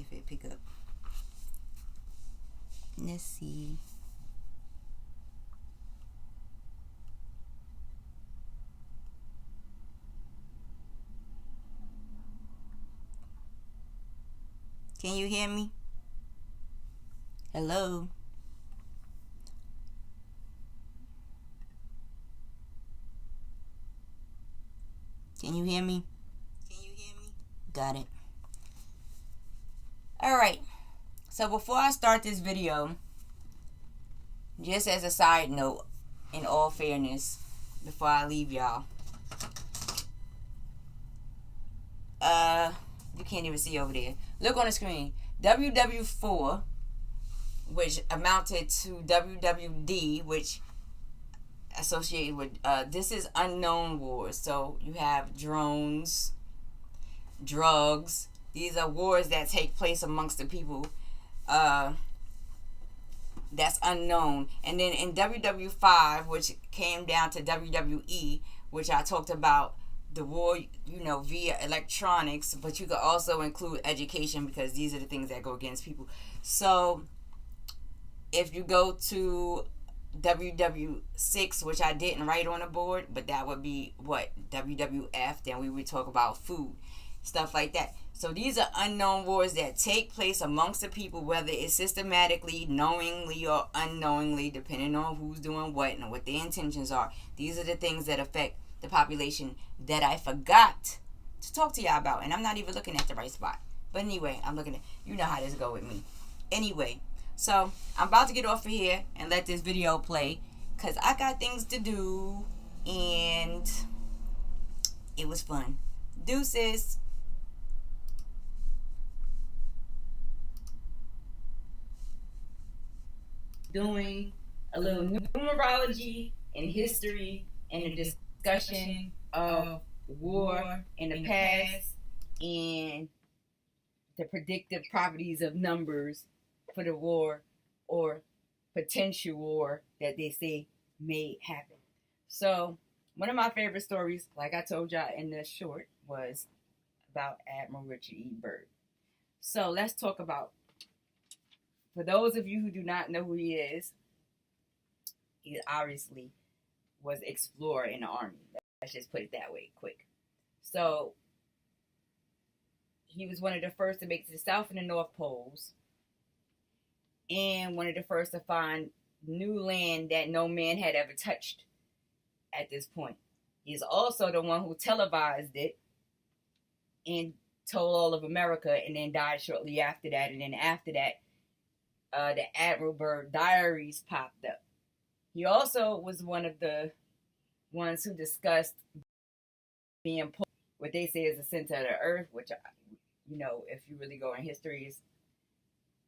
if it pick up. Let's see. Can you hear me? Hello? Can you hear me? Got it. Alright. So before I start this video, just as a side note, in all fairness, before I leave y'all, you can't even see over there. Look on the screen. WW4, which amounted to WWD, which associated with this is unknown wars. So you have drones, drugs. These are wars that take place amongst the people that's unknown. And then in WW5, which came down to WWE, which I talked about the war, via electronics, but you could also include education, because these are the things that go against people. So if you go to WW6, which I didn't write on the board, but that would be what? WWF, then we would talk about food, stuff like that. So these are unknown wars that take place amongst the people, whether it's systematically, knowingly, or unknowingly, depending on who's doing what and what their intentions are. These are the things that affect the population that I forgot to talk to y'all about. And I'm not even looking at the right spot. But anyway, I'm looking at, you know how this go with me. Anyway, so I'm about to get off of here and let this video play, because I got things to do and it was fun. Deuces. Doing a little numerology and history and a discussion of war in the past and the predictive properties of numbers for the war or potential war that they say may happen. So one of my favorite stories, like I told y'all in the short, was about Admiral Richard E. Byrd. So let's talk about, for those of you who do not know who he is, he obviously was an explorer in the Army. Let's just put it that way, quick. So he was one of the first to make it to the South and the North Poles, and one of the first to find new land that no man had ever touched at this point. He's also the one who televised it and told all of America, and then died shortly after that. And then after that, the Admiral Byrd diaries popped up. He also was one of the ones who discussed being put, what they say is the center of the earth, which, if you really go in history, is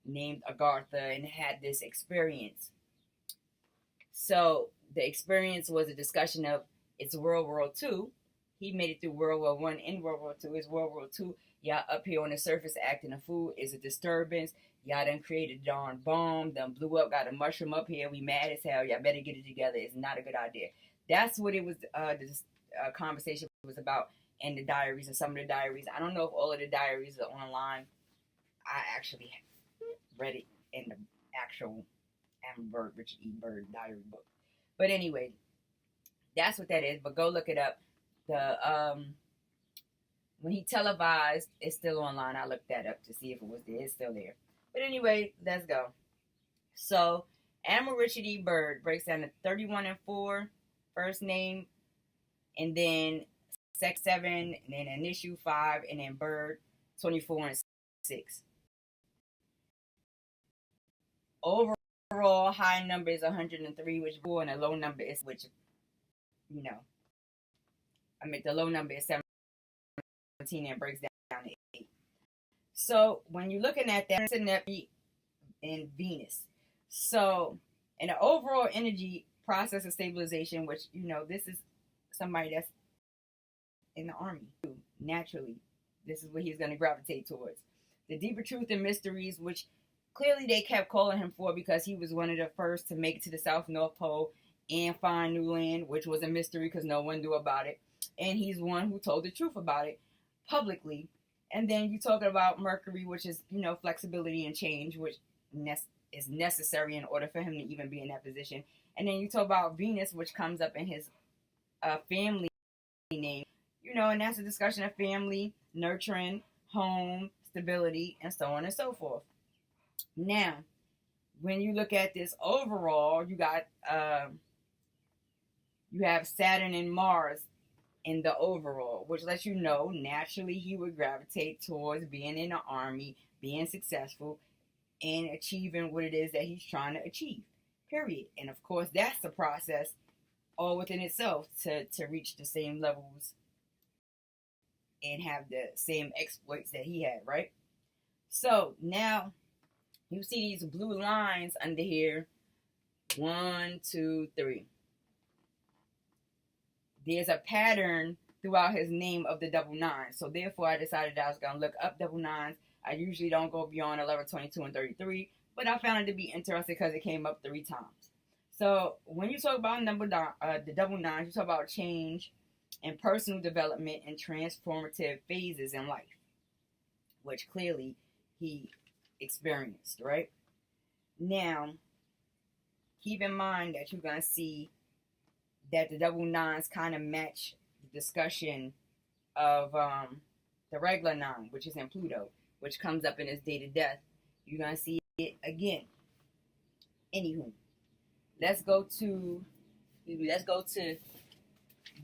named Agartha, and had this experience. So the experience was a discussion of, it's World War II. He made it through World War I and World War II. It's World War II. Y'all up here on the surface acting a fool is a disturbance. Y'all done created a darn bomb, done blew up, got a mushroom up here. We mad as hell. Y'all better get it together. It's not a good idea. That's what it was, this conversation was about, and the diaries, and some of the diaries. I don't know if all of the diaries are online. I actually read it in the actual Admiral Byrd, Richard E. Byrd diary book. But anyway, that's what that is. But go look it up. The when he televised, it's still online. I looked that up to see if it was there. It's still there. But anyway, let's go. So Admiral Richard E. Byrd breaks down to 31 and 4, first name, and then sex 7, and then initial 5, and then Byrd 24 and 6. Overall high number is 103, which 4, and a low number is, which, the low number is 17, and breaks down to 8. So when you're looking at that, it's a Neptune in Venus. So in the overall energy process of stabilization, which, this is somebody that's in the Army. Naturally, this is what he's going to gravitate towards. The deeper truth and mysteries, which clearly they kept calling him for, because he was one of the first to make it to the South North Pole and find new land, which was a mystery because no one knew about it. And he's one who told the truth about it publicly And then you talking about Mercury, which is, flexibility and change, which is necessary in order for him to even be in that position. And then you talk about Venus, which comes up in his family name, and that's a discussion of family, nurturing, home, stability, and so on and so forth. Now, when you look at this overall, you got you have Saturn and Mars in the overall, which lets you know naturally he would gravitate towards being in the army, being successful, and achieving what it is that he's trying to achieve. Period. And of course, that's the process all within itself to reach the same levels and have the same exploits that he had, right? So now you see these blue lines under here. 1, 2, 3. There's a pattern throughout his name of the double nine. So therefore, I decided I was going to look up double nines. I usually don't go beyond 11, 22, and 33. But I found it to be interesting because it came up 3 times. So when you talk about the double nines, you talk about change and personal development and transformative phases in life, which clearly he experienced, right? Now, keep in mind that you're going to see that the double nines kind of match the discussion of the regular 9, which is in Pluto, which comes up in his date of death. You're going to see it again. Anywho, let's go to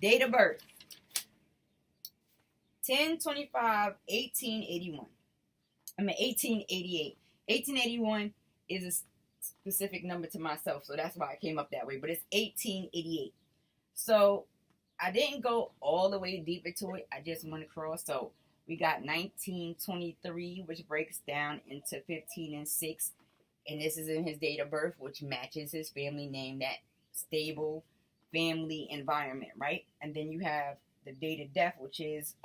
date of birth. 10/25/1881. 1888. 1881 is a specific number to myself, so that's why I came up that way. But it's 1888. So I didn't go all the way deep into it. I just went across. So we got 1923, which breaks down into 15 and 6. And this is in his date of birth, which matches his family name, that stable family environment, right? And then you have the date of death, which is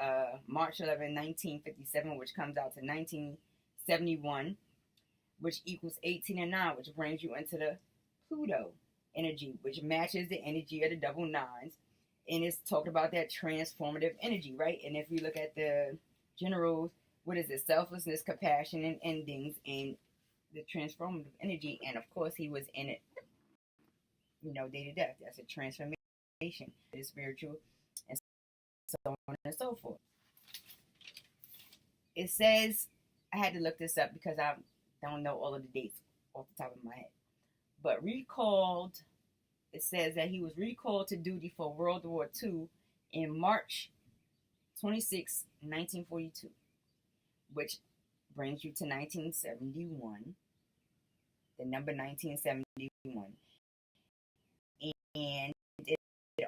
March 11, 1957, which comes out to 1971, which equals 18 and 9, which brings you into the Pluto energy, which matches the energy of the double nines. And it's talking about that transformative energy, right? And if we look at the generals, what is it? Selflessness, compassion, and endings, and the transformative energy. And of course, he was in it, date of death. That's a transformation. It's spiritual, and so on and so forth. It says, I had to look this up because I don't know all of the dates off the top of my head. But it says that he was recalled to duty for World War II in March 26, 1942, which brings you to 1971, the number 1971. And it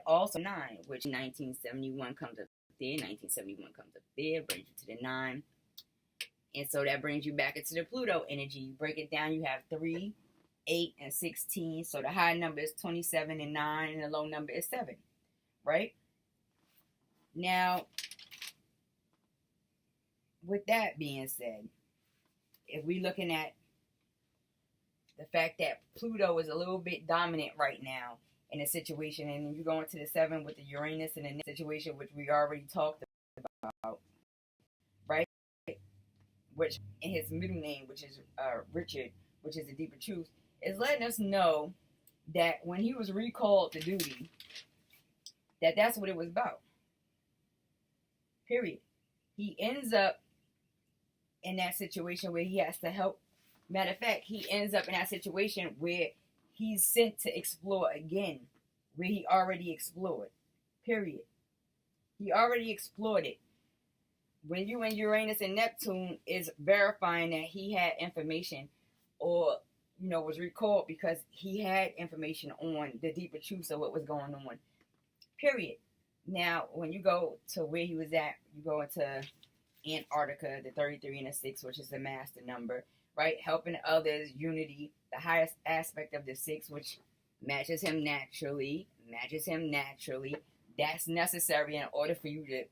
also 9, which 1971 comes up there, 1971 comes up there, brings you to the 9. And so that brings you back into the Pluto energy. You break it down, you have 3, 8, and 16. So the high number is 27 and 9, and the low number is 7, right? Now, with that being said, if we're looking at the fact that Pluto is a little bit dominant right now in a situation, and you go into the 7 with the Uranus and the situation, which we already talked about, right? Which in his middle name, which is Richard, which is the deeper truth, is letting us know that when he was recalled to duty, that's what it was about. Period. He ends up in that situation where he has to help. Matter of fact, he ends up in that situation where he's sent to explore again, where he already explored. Period. He already explored it. When you in Uranus and Neptune, is verifying that he had information, or was recalled because he had information on the deeper truths of what was going on. Period. Now, when you go to where he was at, you go into Antarctica, the 33 and the 6, which is the master number, right? Helping others, unity, the highest aspect of the 6, which matches him naturally. That's necessary in order for you to,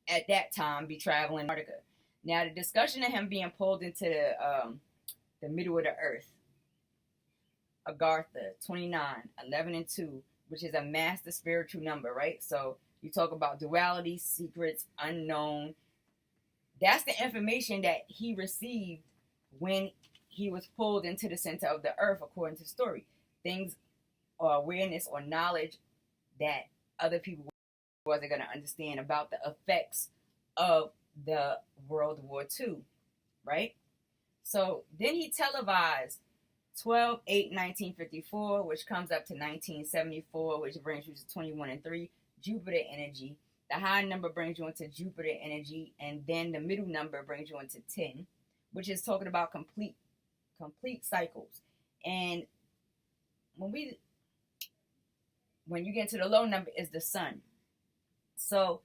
at that time, be traveling Antarctica. Now, the discussion of him being pulled into the middle of the earth, Agartha, 29, 11 and 2, which is a master spiritual number, right? So you talk about duality, secrets, unknown, That's the information that he received when he was pulled into the center of the earth, according to the story. Things or awareness or knowledge that other people wasn't going to understand about the effects of the World War II, right? So then he televised 12/8/1954, which comes up to 1974, which brings you to 21 and 3, Jupiter energy. The high number brings you into Jupiter energy, and then the middle number brings you into 10, which is talking about complete cycles. And when you get to the low number is the sun. So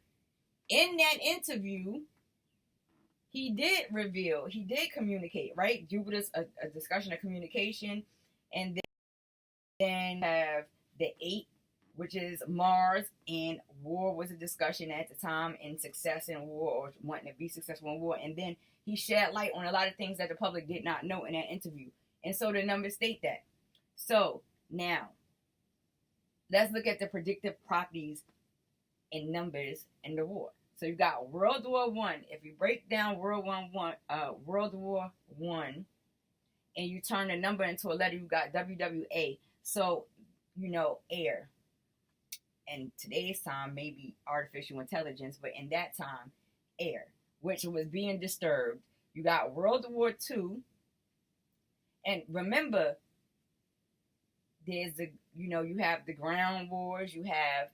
in that interview, he did communicate, right? Jupiter's a discussion of communication, and then have the 8, which is Mars, and war was a discussion at the time, and success in war, or wanting to be successful in war. And then he shed light on a lot of things that the public did not know in that interview. And so the numbers state that. So now, let's look at the predictive properties in numbers in the war. So you got World War I. If you break down World War I, and you turn the number into a letter, you got WWA. So, air. And today's time, maybe artificial intelligence, but in that time, air, which was being disturbed. You got World War II. And remember, there's you have the ground wars, you have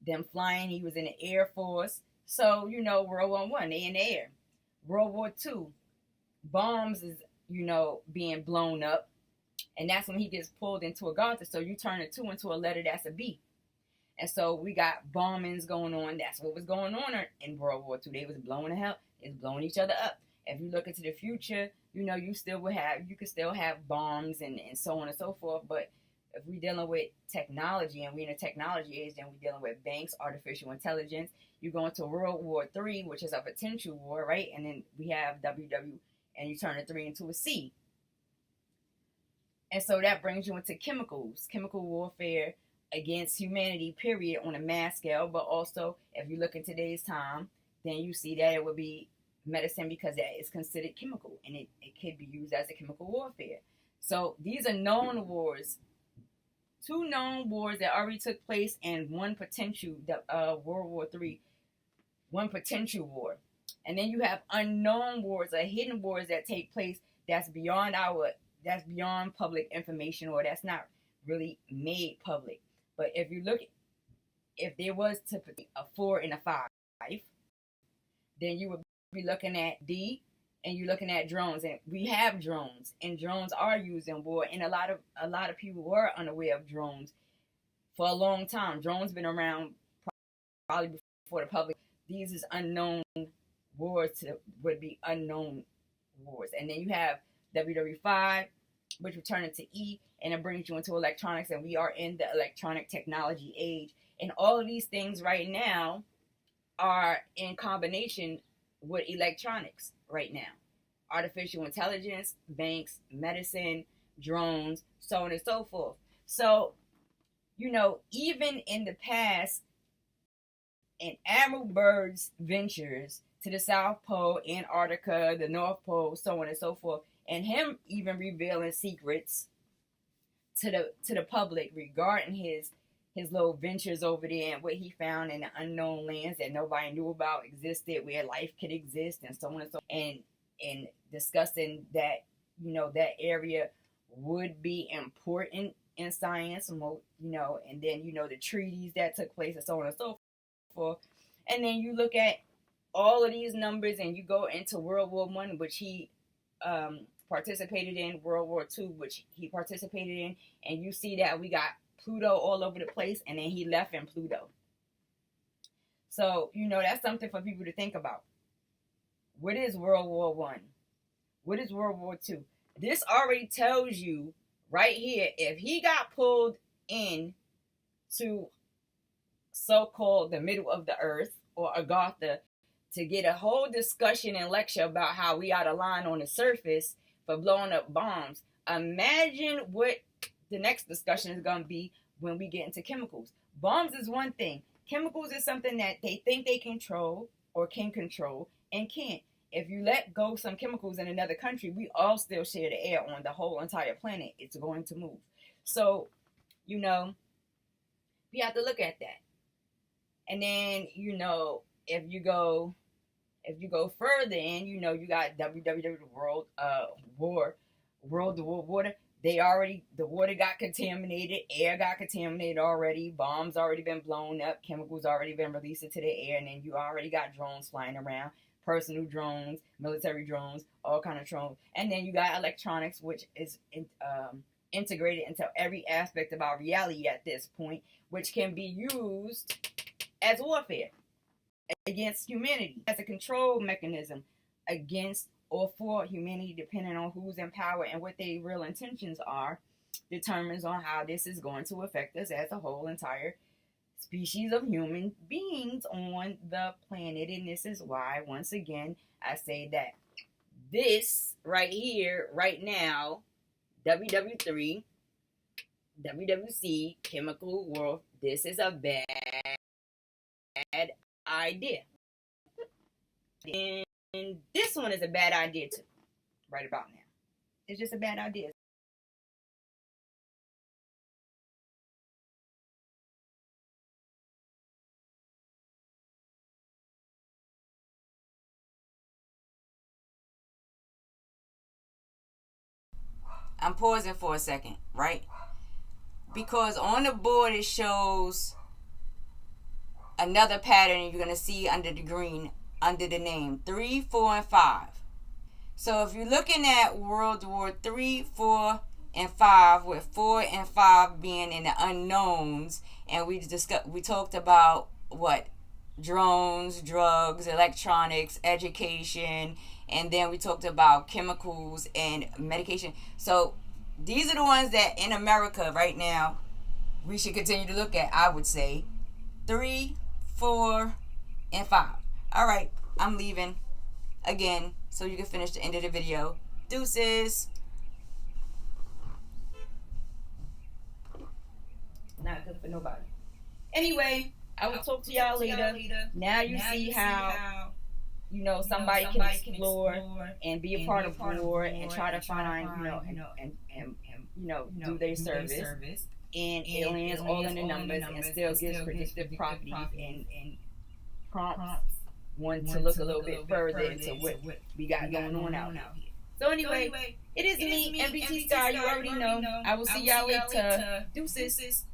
them flying. He was in the Air Force. So, World War I, they in the air. World War II, bombs is, being blown up. And that's when he gets pulled into a Gotha. So you turn a 2 into a letter, that's a B. And so we got bombings going on. That's what was going on in World War II. They was blowing the hell. They was blowing each other up. If you look into the future, you could still have bombs and so on and so forth. But if we're dealing with technology, and we're in a technology age, then we're dealing with banks, artificial intelligence. You go into World War III, which is a potential war, right? And then we have WW, and you turn a 3 into a C. And so that brings you into chemical warfare against humanity, period, on a mass scale. But also, if you look in today's time, then you see that it would be medicine, because that is considered chemical, and it could be used as a chemical warfare. So these are known wars. 2 known wars that already took place, and one potential, World War III, one potential war. And then you have unknown wars, or hidden wars that take place that's beyond public information, or that's not really made public. But if there was to put a 4 and a 5, then you would be looking at D, and you're looking at drones. And we have drones, and drones are used in war. And a lot of people were unaware of drones for a long time. Drones been around probably before the public. These is unknown wars, would be unknown wars. And then you have WW5, which would turn into E, and it brings you into electronics, and we are in the electronic technology age. And all of these things right now are in combination with electronics right now. Artificial intelligence, banks, medicine, drones, so on and so forth. So, even in the past, in Admiral Byrd's ventures to the South Pole, Antarctica, the North Pole, so on and so forth, and him even revealing secrets to the public regarding his little ventures over there, and what he found in the unknown lands that nobody knew about existed, where life could exist, and so on and so on. And discussing that, that area would be important in science, and then, the treaties that took place, and so on and so forth. And then you look at all of these numbers, and you go into World War I, which he participated in, World War II, which he participated in, and you see that we got Pluto all over the place, and then he left in Pluto. So, that's something for people to think about. What is World War I? What is World War II? This already tells you right here, if he got pulled in to so-called the middle of the earth, or Agartha, to get a whole discussion and lecture about how we out of line on the surface for blowing up bombs, imagine what the next discussion is going to be when we get into chemicals. Bombs is one thing. Chemicals is something that they think they control, or can control, and can't. if you let go some chemicals in another country, we all still share the air on the whole entire planet. It's going to move. So, you know, we have to look at that. And then, you know, if you go further in, you know, you got WWW World War. The water got contaminated, air got contaminated already, bombs already been blown up, chemicals already been released into the air, and then you already got drones flying around, personal drones, military drones, all kind of drones. And then you got electronics, which is integrated into every aspect of our reality at this point, which can be used as warfare against humanity, as a control mechanism against or for humanity, depending on who's in power and what their real intentions are, determines on how this is going to affect us as a whole entire species of human beings on the planet. And this is why, once again, I say that this right here, right now, WW3, WWC, chemical world, this is a bad idea. And this one is a bad idea too, right about now. It's just a bad idea. I'm pausing for a second, right? Because on the board it shows another pattern you're going to see under the green, under the name 3, 4, and 5. So if you're looking at World War 3, 4, and 5, with 4 and 5 being in the unknowns, and we talked about what? Drones, drugs, electronics, education, and then we talked about chemicals and medication. So these are the ones that in America right now we should continue to look at, I would say. 3, 4, and 5. All right, I'm leaving again so you can finish the end of the video. Deuces. Not good for nobody. Anyway, I will talk to y'all later. Now you see how, you know, somebody can explore and be a part of war and try to find, do their service. And aliens all in the numbers and still gives predictive properties and prompts one to look a little bit further into what we got going on out here. So anyway, it is me, NBT Sky. You already know. I will see y'all later. Deuces.